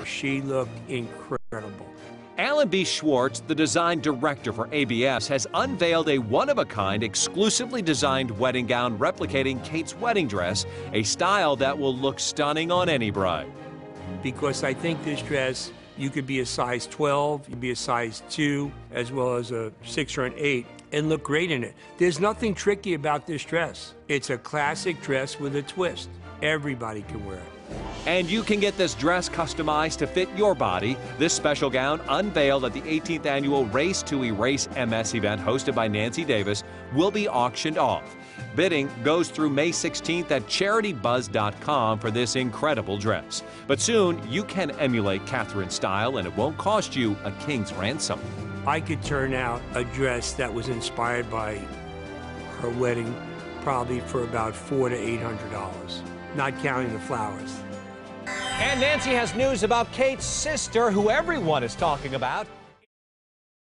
she looked incredible. Alan B. Schwartz, the design director for ABS, has unveiled a one-of-a-kind, exclusively designed wedding gown replicating Kate's wedding dress, a style that will look stunning on any bride. Because I think this dress, you could be a size 12, you could be a size 2, as well as a 6 or an 8, and look great in it. There's nothing tricky about this dress. It's a classic dress with a twist. Everybody can wear it. And you can get this dress customized to fit your body. This special gown, unveiled at the 18th annual Race to Erase MS event hosted by Nancy Davis, will be auctioned off. Bidding goes through May 16th at CharityBuzz.com for this incredible dress. But soon, you can emulate Catherine's style, and it won't cost you a king's ransom. I could turn out a dress that was inspired by her wedding probably for about $400 to $800, not counting the flowers. And Nancy has news about Kate's sister, who everyone is talking about.